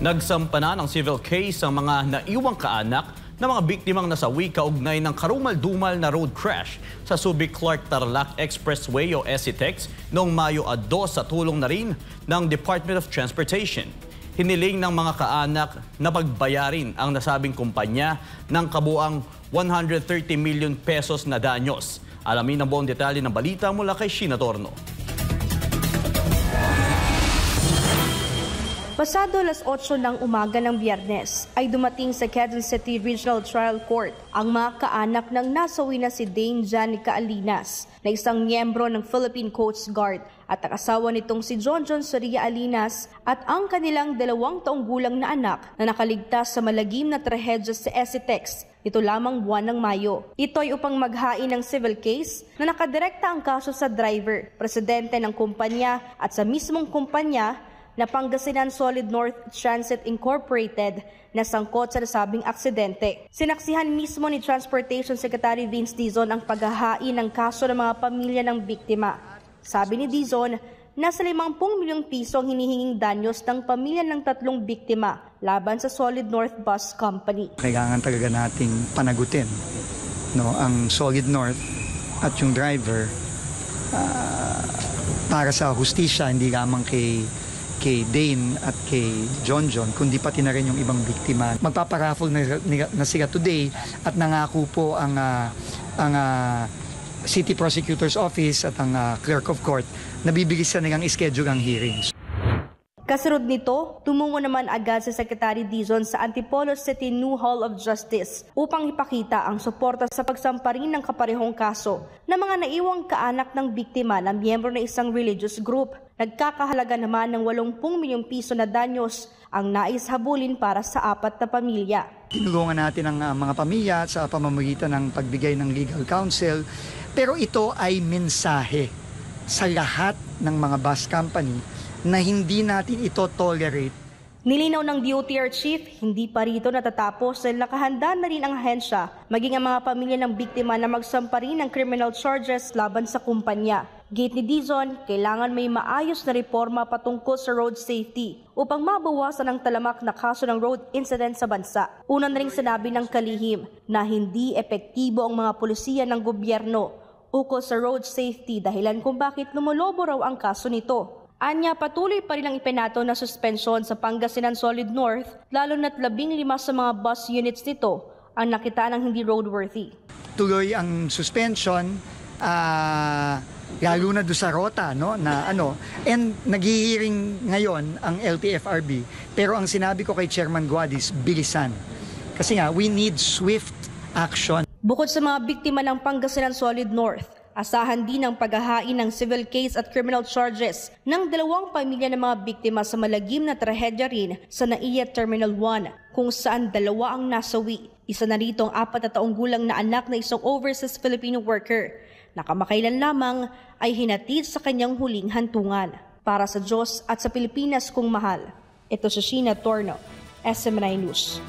Nagsampa na ng civil case ang mga naiwang kaanak ng mga biktimang nasawi kaugnay ng karumal-dumal na road crash sa Subic-Clark-Tarlac Expressway o SCTEX noong Mayo 2 sa tulong na rin ng Department of Transportation. Hiniling ng mga kaanak na pagbayarin ang nasabing kumpanya ng kabuang 130 million pesos na danyos. Alamin ang buong detalye ng balita mula kay Sheena Torno. Pasado alas 8 ng umaga ng Biyernes ay dumating sa Quezon City Regional Trial Court ang mga kaanak ng nasawi na si Dane Janica Alinas na isang miyembro ng Philippine Coast Guard at ang asawa nitong si John Soria Alinas at ang kanilang 2 taong gulang na anak na nakaligtas sa malagim na trahedya sa SCTEX ito lamang buwan ng Mayo. Ito ay upang maghain ng civil case na nakadirekta ang kaso sa driver, presidente ng kumpanya at sa mismong kumpanya na Pangasinan Solid North Transit Incorporated na sangkot sa nasabing aksidente. Sinaksihan mismo ni Transportation Secretary Vince Dizon ang paghahain ng kaso ng mga pamilya ng biktima. Sabi ni Dizon, nasa 50 milyong piso ang hinihinging danyos ng pamilya ng 3 biktima laban sa Solid North Bus Company. Kailangan talaga nating panagutin ang Solid North at yung driver para sa hustisya, hindi lamang kay Dane at kay John, kundi pati na rin yung ibang biktima. Magpaparaffle na sila today at nangako po ang City Prosecutor's Office at ang Clerk of Court na bibilisan nilang schedule ang hearings. Kasunod nito, tumungo naman agad si Secretary Dizon sa Antipolo City New Hall of Justice upang ipakita ang suporta sa pagsamparin ng kaparehong kaso ng mga naiwang kaanak ng biktima na miyembro ng isang religious group. Nagkakahalaga naman ng 80 milyong piso na danyos ang nais habulin para sa 4 na pamilya. Tinulungan natin ang mga pamilya sa pamamagitan ng pagbigay ng legal counsel, pero ito ay mensahe sa lahat ng mga bus company na hindi natin ito tolerate. Nilinaw ng DOTR Chief, hindi pa rito natatapos dahil nakahanda na rin ang ahensya, maging ang mga pamilya ng biktima na magsampa rin ng criminal charges laban sa kumpanya. Gate ni Dizon, kailangan may maayos na reforma patungkol sa road safety upang mabawasan ang talamak na kaso ng road incident sa bansa. Una na rin sinabi ng kalihim na hindi epektibo ang mga pulisiya ng gobyerno ukol sa road safety dahilan kung bakit lumulobo raw ang kaso nito. Anya, patuloy pa rin ang ipinato na suspensyon sa Pangasinan Solid North, lalo na't 15 sa mga bus units nito ang nakitaan ng hindi roadworthy. Tuloy ang suspension, lalo na doon sa rota, and naghihiring ngayon ang LTFRB. Pero ang sinabi ko kay Chairman Guadis, bilisan. Kasi nga, we need swift action. Bukod sa mga biktima ng Pangasinan Solid North, asahan din ang paghahain ng civil case at criminal charges ng 2 pamilya ng mga biktima sa malagim na trahedya rin sa NAIA Terminal 1 kung saan 2 ang nasawi. Isa na rito ang 4 na taong gulang na anak na isang overseas Filipino worker na kamakailan lamang ay hinatid sa kanyang huling hantungan. Para sa Diyos at sa Pilipinas kung mahal. Ito si Sheena Torno, SM9 News.